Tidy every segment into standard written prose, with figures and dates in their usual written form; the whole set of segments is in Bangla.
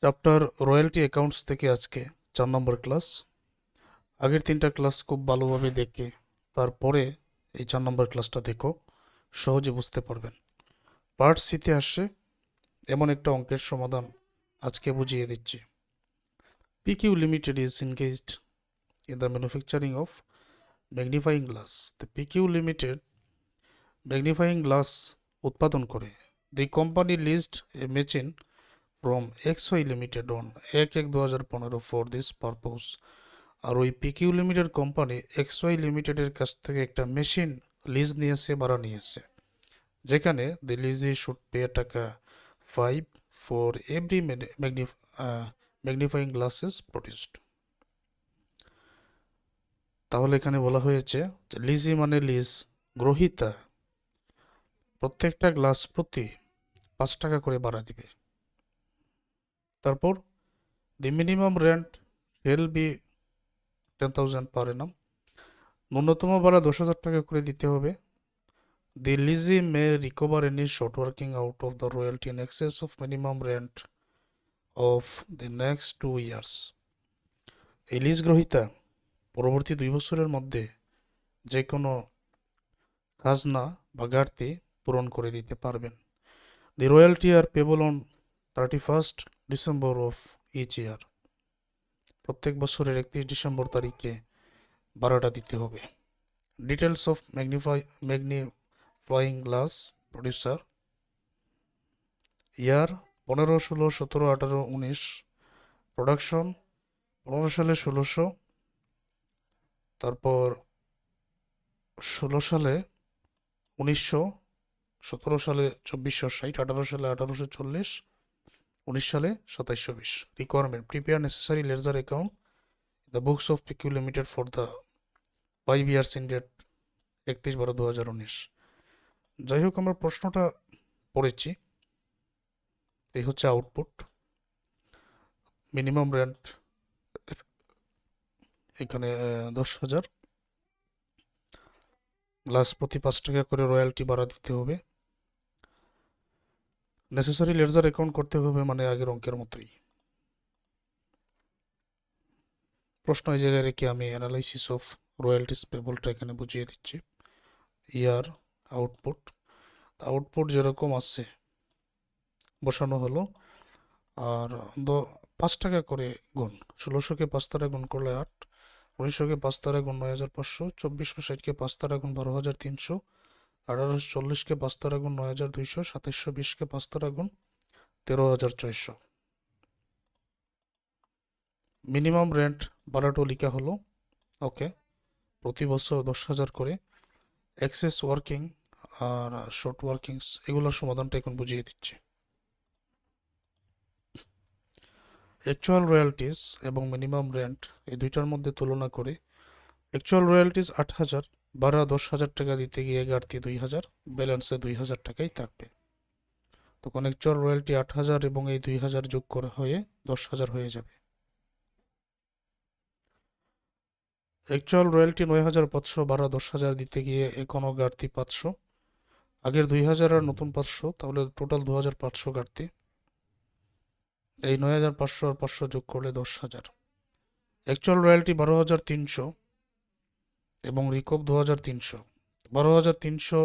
চ্যাপ্টার রয়্যালটি অ্যাকাউন্টস থেকে আজকে 4 নম্বর ক্লাস। আগের 3টা ক্লাস খুব ভালোভাবে দেখে তারপরে এই 4 নম্বর ক্লাসটা দেখো, সহজে বুঝতে পারবেন। পার্ট সিতে আসছে এমন একটা অঙ্কের সমাধান আজকে বুঝিয়ে দিচ্ছি। PQ limited is engaged in the manufacturing of magnifying glass. তো পিকিউ লিমিটেড ম্যাগনিফাইং গ্লাস উৎপাদন করে। The company leased a machine from XY Limited on 1/1/2015 for this purpose। আর ওই পিকিউ লিমিটেড কোম্পানি XY লিমিটেডের কাছ থেকে একটা মেশিন লিজ নিয়েছে, ভাড়া নিয়েছে, যেখানে দি লিজি শুড পে টাকা 5 for every magnifying glasses produced. তাহলে এখানে বলা হয়েছে যে লিজি মানে লিজ, গ্রহীতা প্রত্যেকটা গ্লাস প্রতি 5 টাকা করে ভাড়া দিবে। তারপর the minimum rent will be 10,000 per annum। ন্যূনতম ভাড়া 10,000 টাকা করে দিতে হবে। The lessee may recover any short working out of the royalty in excess of minimum rent of the next 2 years. এই লিজ গ্রহীতা পরবর্তী 2 বছরের মধ্যে যে কোনো খাজনা বা ঘাটতি পূরণ করে দিতে পারবেন। The royalty are payable on 31st December of each year. প্রত্যেক বছরের 31 ডিসেম্বর তারিখে ভাড়াটা দিতে হবে। Details of magnifying glass producer year 15, 16, 17, 18, 19। Production 15 সালে 1600, তারপর 16 সালে 1900, 17 সালে 2460, 18 সালে 1840, 19 সালে 2720। Requirement prepare necessary ledger account the books of PQ limited for the 5 years in date 31/12/2019। যাই হোক, আমরা প্রশ্নটা পড়েছি। এই হচ্ছে আউটপুট। মিনিমাম রেন্ট এখানে 10,000, গ্লাস প্রতি 5 টাকা করে রয়্যালটি ভাড়া দিতে হবে। নেসেসারি লেজার অ্যাকাউন্ট করতে হবে, মানে আগের অঙ্কের মতোই। প্রশ্ন এই জায়গায় রেখে আমি অ্যানালাইসিস অফ রয়্যালটিস পেবলটা এখানে বুঝিয়ে দিচ্ছি। ইয়ার আউটপুট যেরকম আসছে বসানো হলো। আর 5 টাকা করে গুণ, 1600-কে 5 দ্বারা গুণ করলে 8, 1900-কে 5 দ্বারা গুণ 9,500, 2460-কে 5 দ্বারা গুণ 12,300, 1840-কে 5 দ্বারা গুণ 9,200, 2720-কে 5 দ্বারা গুণ 13,400। মিনিমাম রেন্ট ভাড়াটাও লিখা হলো। ওকে, প্রতি বছর 10,000 করে। এক্সেস ওয়ার্কিং আর শর্ট ওয়ার্কিংস এগুলোর সমাধানটা এখন বুঝিয়ে দিচ্ছি। অ্যাকচুয়াল রয়্যালটিস এবং মিনিমাম রেন্ট এই দুইটার মধ্যে তুলনা করে অ্যাকচুয়াল রয়্যালটিস 8,000, ভাড়া 10,000 টাকা দিতে গিয়ে ঘাটতি 2,000, ব্যালেন্সে 2,000 টাকাই থাকবে। তখন অ্যাকচুয়াল রয়্যালটি 8,000 এবং এই 2,000 যোগ করা হয়ে 10,000 হয়ে যাবে। অ্যাকচুয়াল রয়্যালটি 9,500, ভাড়া 10,000 দিতে গিয়ে এখনও ঘাটতি 500, আগের 2,000 আর নতুন 500, তাহলে টোটাল 2,500 ঘাটতি। এই 9,500 আর 500 যোগ করলে 10,000। অ্যাকচুয়াল রয়্যালটি 12,300 এবং রিকভ 2,300। 12,300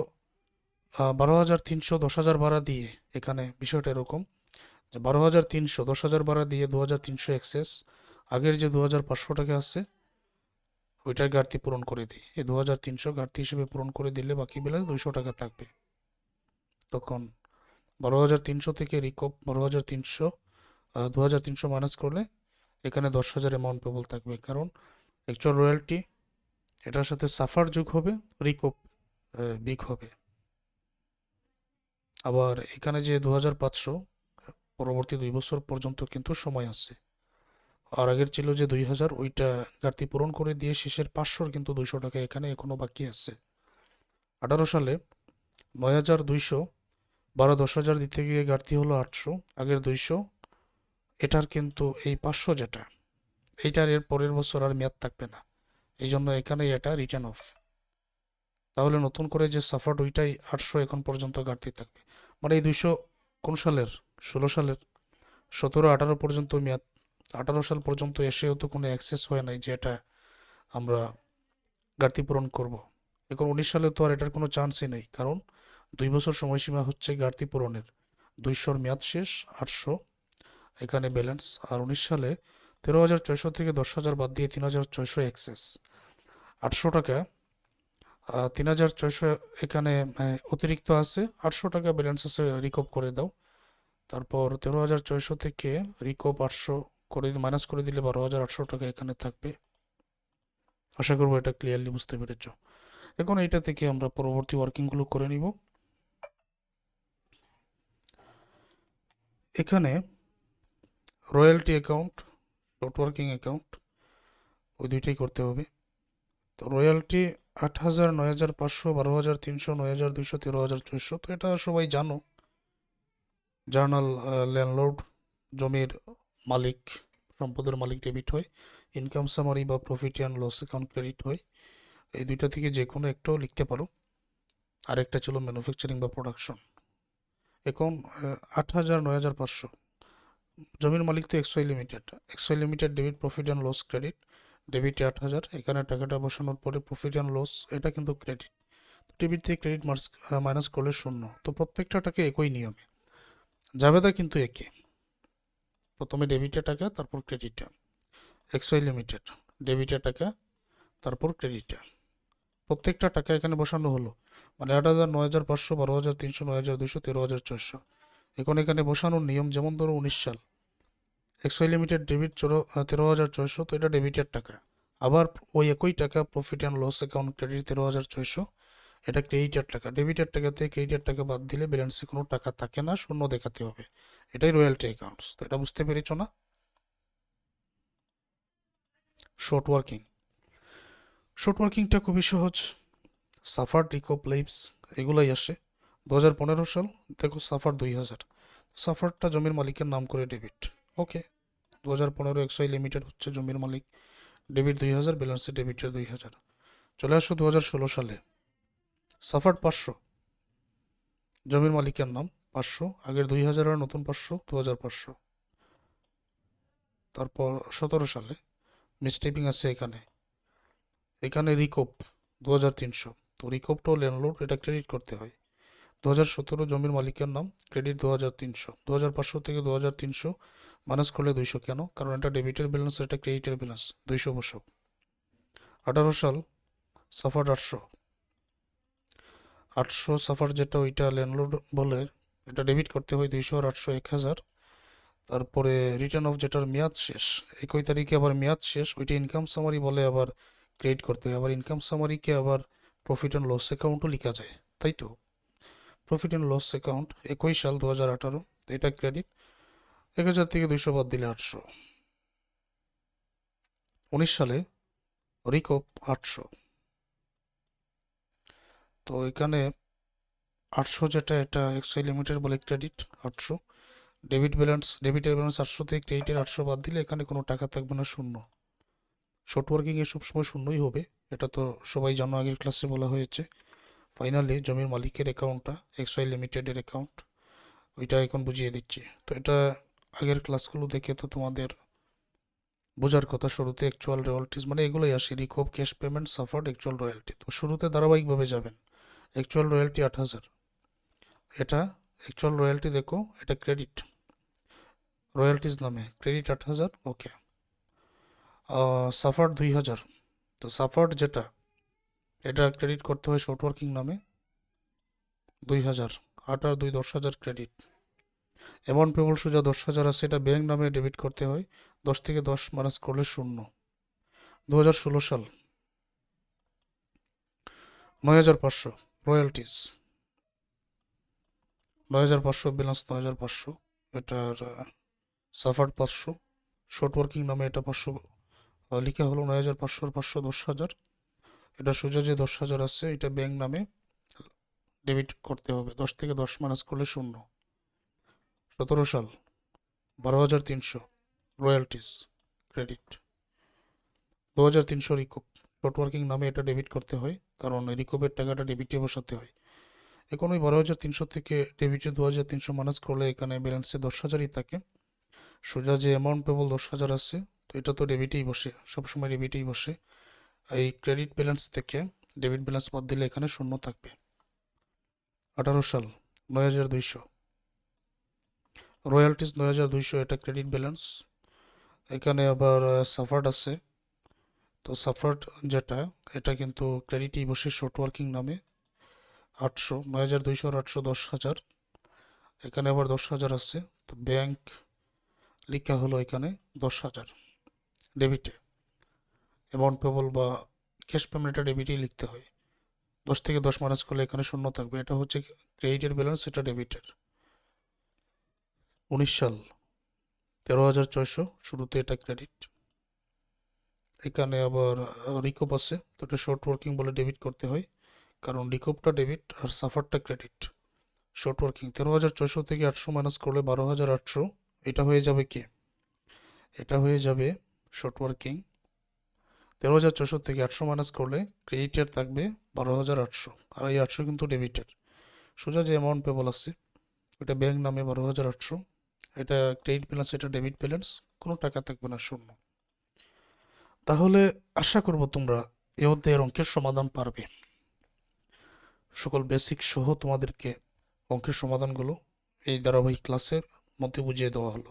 10,000 ভাড়া দিয়ে, এখানে বিষয়টা এরকম যে 12,300 10,000 ভাড়া দিয়ে 2,300 এক্সেস, আগের যে 2,500 টাকা আছে ওইটার ঘাটতি পূরণ করে দিই। এই 2,300 ঘাটতি হিসেবে পূরণ করে দিলে বাকি ব্যালেন্স 200 টাকা থাকবে। তখন 12,300 থেকে রিকভ 12,300, 2,300 মাইনাস করলে এখানে 10,000 অ্যামাউন্ট পেবল থাকবে, কারণ অ্যাকচুয়াল রয়্যালটি এটার সাথে সাফার যোগ হবে, রিকভ বিগ হবে। আবার এখানে যে 2,500 পরবর্তী 2 বছর পর্যন্ত কিন্তু সময় আছে। আর আগের ছিল যে 2,000, ওইটা ঘাটতি পূরণ করে দিয়ে শেষের 500 কিন্তু 200 টাকা এখানে এখনো বাকি আছে। 18 সালে 9,200, 10,000 দিতে গিয়ে ঘাটতি হলো 800, আগের 200, এটার কিন্তু এই 500 যেটা, এইটার এর পরের বছর আর মেয়াদ থাকবে না, এই জন্য এখানে এটা রিটার্ন অফ। তাহলে নতুন করে যে সাফার্ড ওইটাই 800 এখন পর্যন্ত ঘাটতি থাকবে। মানে এই 200 কোন সালের? 16 সালের। 17-18 পর্যন্ত মেয়াদ, 18 সাল পর্যন্ত এসেও তো কোনো অ্যাক্সেস হয় নাই যে এটা আমরা ঘাটতি পূরণ করব। এখন 19 সালে তো আর এটার কোনো চান্সই নেই, কারণ 2 বছর সময়সীমা হচ্ছে ঘাটতি পূরণের। 200 মেয়াদ শেষ, 800 এখানে ব্যালেন্স। আর 19 সালে 13,600 থেকে 10,000 বাদ দিয়ে 3,600 অ্যাক্সেস, 800 টাকা 3,600 এখানে অতিরিক্ত আছে, 800 টাকা ব্যালেন্স আছে, রিকভ করে দাও। তারপর 13,600 থেকে রিকভ 800 করে মাইনাস করে দিলে 12,800 টাকা এখানে থাকবে। আশা করবো এটা ক্লিয়ারলি বুঝতে পেরেছ। এখন এইটা থেকে আমরা পরবর্তী ওয়ার্কিংগুলো করে নিব। এখানে royalty account, short working account, ওই দুইটাই করতে হবে। তো রয়্যালটি 8,000, 9,500, 12,300, 9,200, 13,400, তো এটা সবাই জানো। জার্নাল ল্যান্ডলর্ড, জমির মালিক, সম্পদের মালিক ডেবিট হয়। ইনকাম সামারি বা profit and loss account credit হয়। এই দুইটা থেকে যে কোনো একটাও লিখতে পারো। আরেকটা ছিল ম্যানুফ্যাকচারিং বা প্রোডাকশন। এখন 8,000, 9,500, জমির মালিক তো XY limited. XY limited debit profit and loss credit, ডেবিটে 8,000, এখানে টাকাটা বসানোর পরে প্রফিট অ্যান্ড লস এটা কিন্তু ক্রেডিট। ডেবিট থেকে ক্রেডিট মাইনাস করলে 0। তো প্রত্যেকটা টাকা একই নিয়মে, জাবেদা কিন্তু একই। প্রথমে ডেবিটে টাকা, তারপর ক্রেডিটে। এক্সওয়াই লিমিটেড ডেবিটে টাকা, তারপর ক্রেডিটে। প্রত্যেকটা টাকা এখানে বসানো হলো, মানে 8,000, 9,500, 12,300, 9,200, 13,400। এখন এখানে বসানোর নিয়ম, যেমন ধরো 19 সাল এক্সওয়াই লিমিটেড ডেবিট 13,400, তো এটা ডেবিটের টাকা। আবার ওই একই টাকা profit and loss account credit 13,400, এটা ক্রেডিটের টাকা। ডেবিটের টাকা থেকে ক্রেডিটের টাকা বাদ দিলে ব্যালেন্সে কোনো টাকা থাকে না, শূন্য দেখাতে হবে। এটাই রয়্যালটি অ্যাকাউন্টস। তো এটা বুঝতে পেরেছ না? শর্ট ওয়ার্কিং, শর্ট ওয়ার্কিংটা খুবই সহজ। সাফার, রিকপ, লেইবস এগুলাই আসে। 2015 সাল দেখো, সাফার 2,000, সাফারটা জমির মালিকের নাম করে ডেবিট। ওকে, 2015 এক্সওয়াই লিমিটেড হচ্ছে জমির মালিক, ডেবিট 2,000, ব্যালেন্সে ডেবিটের 2,000। চলে আসো 2016 সালে, সাফার 500, জমির মালিকের নাম 500, আগের 2,000 আর নতুন 500, 2,500। তারপর 17 সালে মিসটাইপিং আছে এখানে, এখানে রিকপ 2,300, তো রিকপটাও ল্যান্ডলর্ড, এটা ক্রেডিট করতে হয়। 2017 জমির মালিকের নাম, ক্রেডিট 2,300, 2,500 থেকে 2,300 মাইনাস করলে 200। কেন? কারণ এটা ডেবিটের ব্যালেন্স, এটা ক্রেডিটের ব্যালেন্স, 200 বসো। 18 সাল সাফার 800, 800 সাফার যেটা, ওইটা ল্যান্ডলর্ড বলে, এটা ডেবিট করতে হয় 200 আর 800 1,000। তারপরে রিটার্ন অফ, যেটার মেয়াদ শেষ, একই তারিখে আবার মেয়াদ শেষ, ওইটা ইনকাম সামারি বলে, আবার ক্রেডিট করতে হয়। আবার ইনকাম সামারিকে আবার প্রফিট অ্যান্ড লস অ্যাকাউন্টও লেখা যায়, তাই তো? প্রফিট অ্যান্ড লস অ্যাকাউন্ট 21 সাল 2018, এটা ক্রেডিট, 1,000 থেকে 200 বাদ দিলে 800। 19 সালে রিকপ 800, তো এখানে 800 যেটা, এটা এক্সওয়াই লিমিটেড বলে ক্রেডিট 800, ডেবিটের ব্যালেন্স 800 থেকে ক্রেডিটের 800 বাদ দিলে এখানে কোনো টাকা থাকবে না, শূন্য। শর্ট ওয়ার্কিংয়ে সবসময় শূন্যই হবে, এটা তো সবাই জানো, আগের ক্লাসে বলা হয়েছে। ফাইনালি জমির মালিকের অ্যাকাউন্টটা, এক্সওয়াই লিমিটেডের অ্যাকাউন্ট, ওইটা এখন বুঝিয়ে দিচ্ছি। তো এটা আগের ক্লাসগুলো দেখে তো তোমাদের বোঝার কথা। শুরুতে অ্যাকচুয়াল রয়্যালটিস, মানে এগুলোই আসে, recoup, cash payment, suffered, actual royalty. তো শুরুতে ধারাবাহিকভাবে যাবেন। অ্যাকচুয়াল রয়্যালটি 8,000, এটা অ্যাকচুয়াল রয়্যালটি দেখো, এটা ক্রেডিট রয়্যালটিস নামে, ক্রেডিট 8,000। ওকে, সাফার্ড 2,000, তো সাফার্ড যেটা, এটা ক্রেডিট করতে হয় শর্ট ওয়ার্কিং নামে 2,000, 8 আর 2 10,000 ক্রেডিট। অ্যামাউন্ট পেবল সোজা 10,000 আছে, এটা ব্যাংক নামে ডেবিট করতে হয়, 10 থেকে 10 মাইনাস করলে 0। 2016 সাল 9,500 রয়্যালটিস, 9,500 ব্যালেন্স 9,500, এটার সাফার্ড 500, শর্ট ওয়ার্কিং নামে এটা 500 লিখা হলো, 9,500 500 10,000। এটা সোজা যে 10,000 আছে, এটা ব্যাংক নামে ডেবিট করতে হবে, 10 থেকে 10 মাইনাস করলে 0। 17 সাল 12,300 রয়্যালটিস ক্রেডিট, 2,300 রিকপ, শর্ট ওয়ার্কিং নামে এটা ডেবিট করতে হয়, কারণ রিকপের টাকাটা ডেবিটে বসাতে হয়। এখন ওই 12,300 থেকে ডেবিটে 2,300 মাইনাস করলে এখানে ব্যালেন্সে 10,000ই থাকে। সোজা যে অ্যামাউন্ট পেবল 10,000 আছে, তো এটা তো ডেবিটেই বসে, সবসময় ডেবিটেই বসে। এই ক্রেডিট ব্যালেন্স থেকে ডেবিট ব্যালেন্স বাদ দিলে এখানে শূন্য থাকবে। 18 সাল 9,200, রয়্যালটিস 9,200, এটা ক্রেডিট ব্যালেন্স। এখানে আবার সাফার্ড আছে, তো সাফার্ড যেটা, এটা কিন্তু ক্রেডিটেই বসে শর্ট ওয়ার্কিং নামে। 800, 9,200 আর 800, 10,000। এখানে আবার 10,000 আছে, তো ব্যাংক লেখা হলো এখানে 10,000 ডেবিটে। অ্যামাউন্ট পেবল বা ক্যাশ পেমেন্টটা ডেবিটেই লিখতে হয়। 10 থেকে 10 মাইনাস করলে এখানে শূন্য থাকবে, এটা হচ্ছে ক্রেডিটের ব্যালেন্স, এটা ডেবিটের। 19 সাল 13,600, শুরুতে এটা ক্রেডিট। এখানে আবার রিকোপ আছে, তো এটা শর্ট ওয়ার্কিং বলে ডেবিট করতে হয়, কারণ রিকোপটা ডেবিট আর সাফারটা ক্রেডিট। শর্ট ওয়ার্কিং 13,600 থেকে 800 মাইনাস করলে 12,800, এটা হয়ে যাবে কি, এটা হয়ে যাবে শর্ট ওয়ার্কিং। 13,600 থেকে 800 মাইনাস করলে ক্রেডিটের থাকবে 12,800, আর এই 800 কিন্তু ডেবিটের। সোজা যে অ্যামাউন্ট পেবল আছে এটা ব্যাংক নামে 12,800, এটা ক্রেডিট ব্যালেন্স, এটা ডেবিট ব্যালেন্স, কোনো টাকা থাকবে না, শূন্য। তাহলে আশা করব তোমরা এই অধ্যায়ের অঙ্কের সমাধান পারবে। সকল বেসিক সহ তোমাদেরকে অঙ্কের সমাধানগুলো এই ধারাবাহিক ক্লাসের মধ্যে বুঝিয়ে দেওয়া হলো।